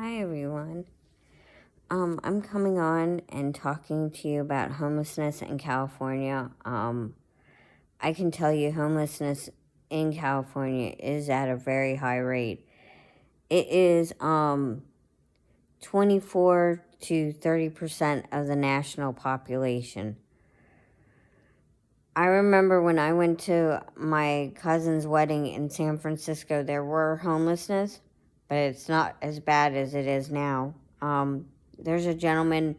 Hi everyone. I'm coming on and talking to you about homelessness in California. I can tell you homelessness in California is at a very high rate. It is 24 to 30% of the national population. I remember when I went to my cousin's wedding in San Francisco, there were homelessness, but it's not as bad as it is now. There's a gentleman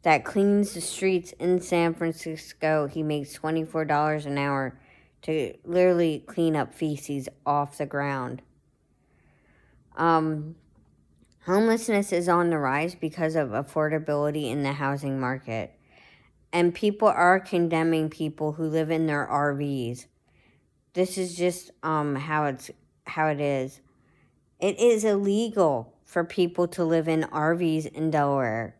that cleans the streets in San Francisco. He makes $24 an hour to literally clean up feces off the ground. Homelessness is on the rise because of affordability in the housing market. And people are condemning people who live in their RVs. This is just how it is. It is illegal for people to live in RVs in Delaware.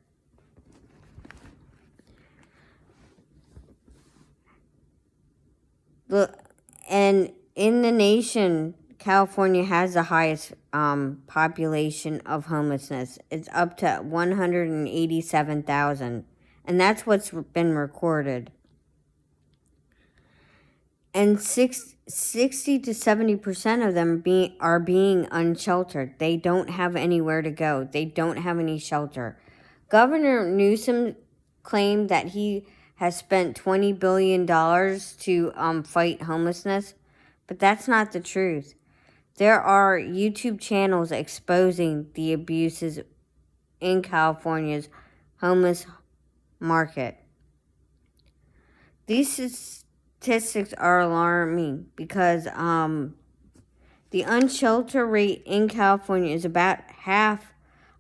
And in the nation, California has the highest population of homelessness. It's up to 187,000. And that's what's been recorded. And 60 to 70% of them are being unsheltered. They don't have anywhere to go. They don't have any shelter. Governor Newsom claimed that he has spent $20 billion to fight homelessness, but that's not the truth. There are YouTube channels exposing the abuses in California's homeless market. These statistics are alarming because the unsheltered rate in California is about half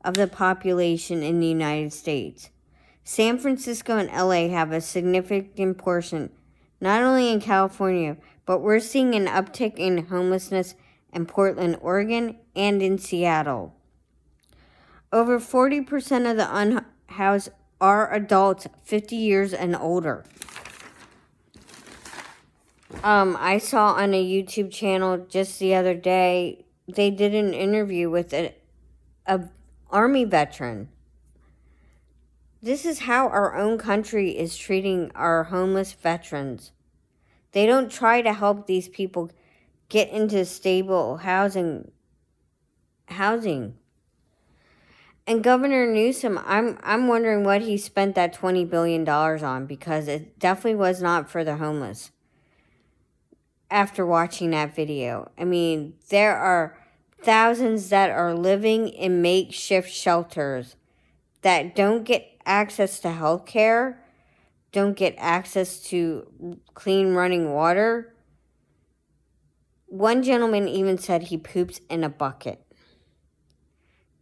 of the population in the United States. San Francisco and LA have a significant portion, not only in California, but we're seeing an uptick in homelessness in Portland, Oregon, and in Seattle. Over 40% of the unhoused are adults 50 years and older. I saw on a YouTube channel just the other day, they did an interview with a Army veteran. This is how our own country is treating our homeless veterans. They don't try to help these people get into stable housing. And Governor Newsom, I'm wondering what he spent that $20 billion on, because it definitely was not for the homeless. After watching that video, I mean, there are thousands that are living in makeshift shelters that don't get access to health care, don't get access to clean running water. One gentleman even said he poops in a bucket.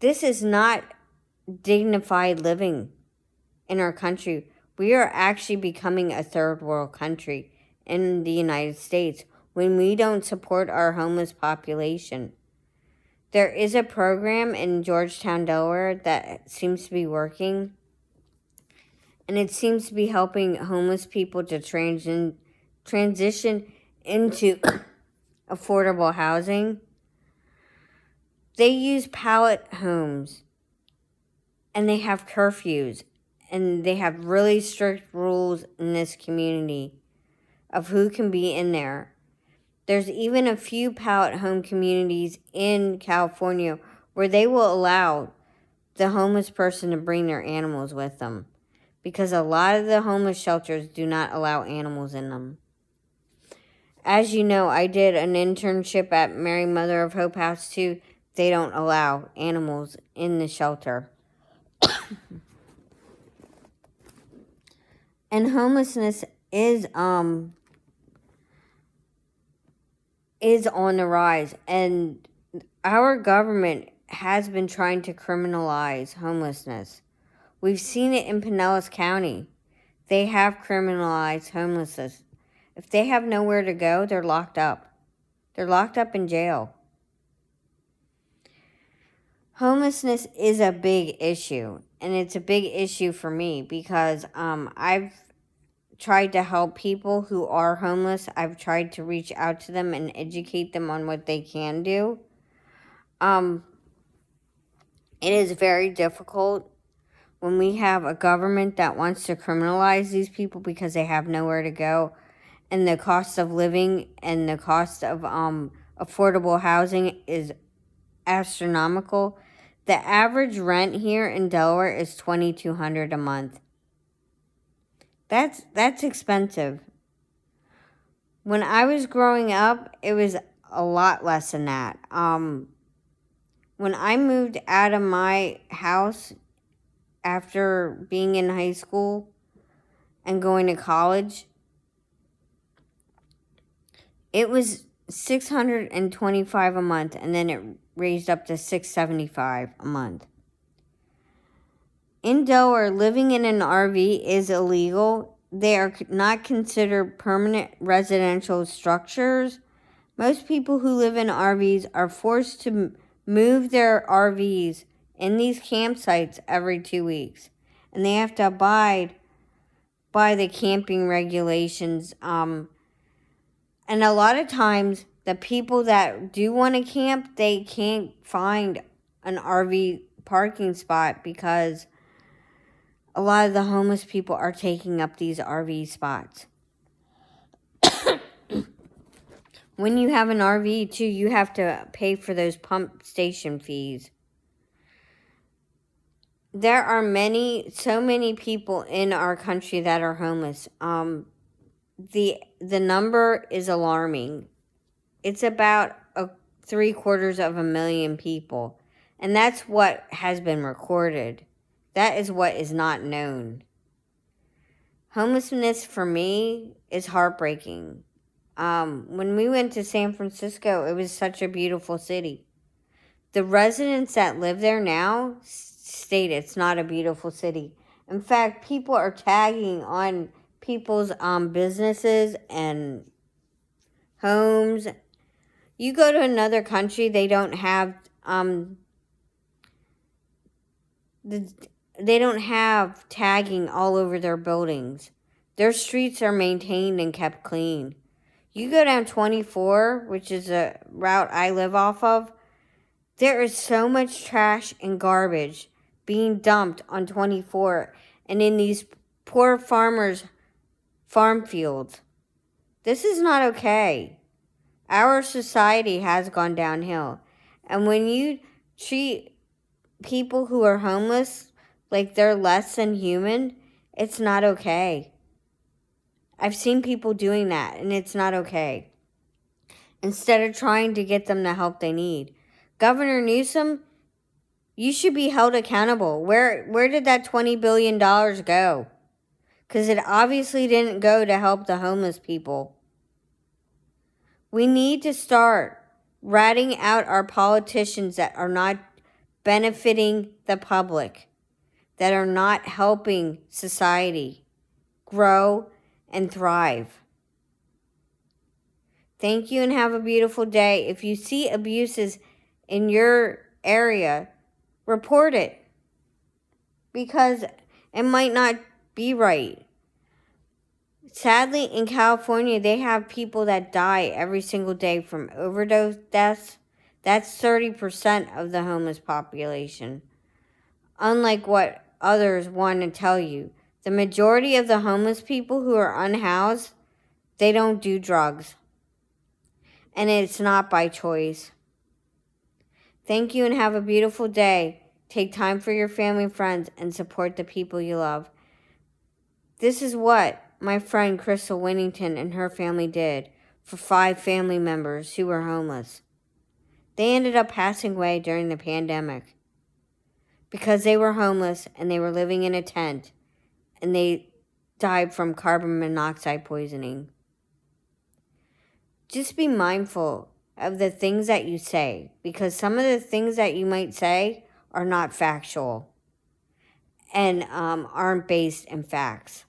This is not dignified living in our country. We are actually becoming a third world country in the United States when we don't support our homeless population. There is a program in Georgetown, Delaware that seems to be working, and it seems to be helping homeless people to transition into affordable housing. They use pallet homes, and they have curfews, and they have really strict rules in this community of who can be in there. There's even a few pallet home communities in California where they will allow the homeless person to bring their animals with them, because a lot of the homeless shelters do not allow animals in them. As you know, I did an internship at Mary Mother of Hope House too. They don't allow animals in the shelter. And homelessness is on the rise, and our government has been trying to criminalize homelessness. We've seen it in Pinellas County. They have criminalized homelessness. If they have nowhere to go, they're locked up. They're locked up in jail. Homelessness is a big issue, and it's a big issue for me because I've tried to help people who are homeless. I've tried to reach out to them and educate them on what they can do. It is very difficult when we have a government that wants to criminalize these people because they have nowhere to go, and the cost of living and the cost of affordable housing is astronomical. The average rent here in Delaware is $2,200 a month. That's expensive. When I was growing up, it was a lot less than that. When I moved out of my house after being in high school and going to college, it was $625 a month, and then it raised up to $675 a month. In Delaware, living in an RV is illegal. They are not considered permanent residential structures. Most people who live in RVs are forced to move their RVs in these campsites every 2 weeks, and they have to abide by the camping regulations. And a lot of times, the people that do want to camp, they can't find an RV parking spot because a lot of the homeless people are taking up these RV spots. When you have an RV too, you have to pay for those pump station fees. There are so many people in our country that are homeless. The number is alarming. It's about 750,000 people, and that's what has been recorded. That is what is not known. Homelessness for me is heartbreaking. When we went to San Francisco, it was such a beautiful city. The residents that live there now state it's not a beautiful city. In fact, people are tagging on people's businesses and homes. You go to another country, they don't have they don't have tagging all over their buildings. Their streets are maintained and kept clean. You go down 24, which is a route I live off of, there is so much trash and garbage being dumped on 24 and in these poor farmers' farm fields. This is not okay. Our society has gone downhill. And when you treat people who are homeless like they're less than human, it's not okay. I've seen people doing that, and it's not okay. Instead of trying to get them the help they need. Governor Newsom, you should be held accountable. Where did that $20 billion go? Because it obviously didn't go to help the homeless people. We need to start ratting out our politicians that are not benefiting the public, that are not helping society grow and thrive. Thank you and have a beautiful day. If you see abuses in your area, report it, because it might not be right. Sadly, in California, they have people that die every single day from overdose deaths. That's 30% of the homeless population. Unlike what others want to tell you, the majority of the homeless people who are unhoused, they don't do drugs. And it's not by choice. Thank you and have a beautiful day. Take time for your family and friends and support the people you love. This is what my friend Crystal Winnington and her family did for 5 family members who were homeless. They ended up passing away during the pandemic because they were homeless and they were living in a tent and they died from carbon monoxide poisoning. Just be mindful of the things that you say, because some of the things that you might say are not factual and aren't based in facts.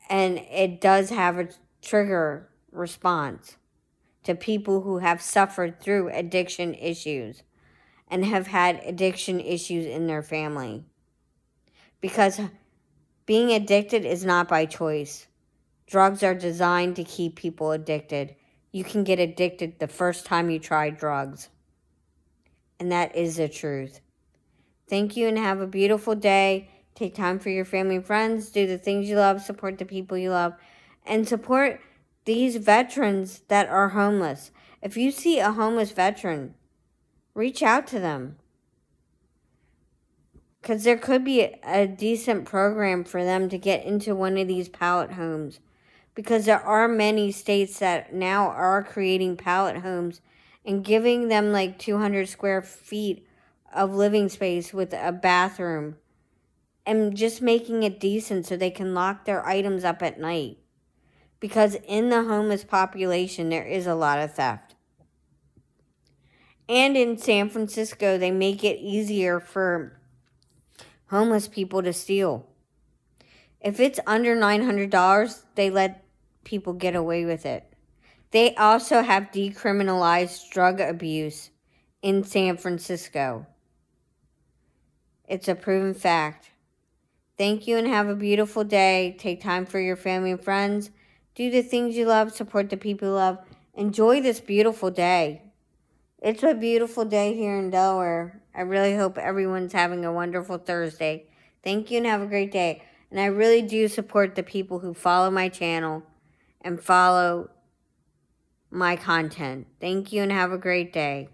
And it does have a trigger response to people who have suffered through addiction issues and have had addiction issues in their family. Because being addicted is not by choice. Drugs are designed to keep people addicted. You can get addicted the first time you try drugs. And that is the truth. Thank you and have a beautiful day. Take time for your family and friends. Do the things you love. Support the people you love. And support these veterans that are homeless. If you see a homeless veteran, reach out to them. Because there could be a decent program for them to get into one of these pallet homes. Because there are many states that now are creating pallet homes and giving them like 200 square feet of living space with a bathroom. And just making it decent so they can lock their items up at night. Because in the homeless population, there is a lot of theft. And in San Francisco, they make it easier for homeless people to steal. If it's under $900, they let people get away with it. They also have decriminalized drug abuse in San Francisco. It's a proven fact. Thank you and have a beautiful day. Take time for your family and friends. Do the things you love. Support the people you love. Enjoy this beautiful day. It's a beautiful day here in Delaware. I really hope everyone's having a wonderful Thursday. Thank you and have a great day. And I really do support the people who follow my channel and follow my content. Thank you and have a great day.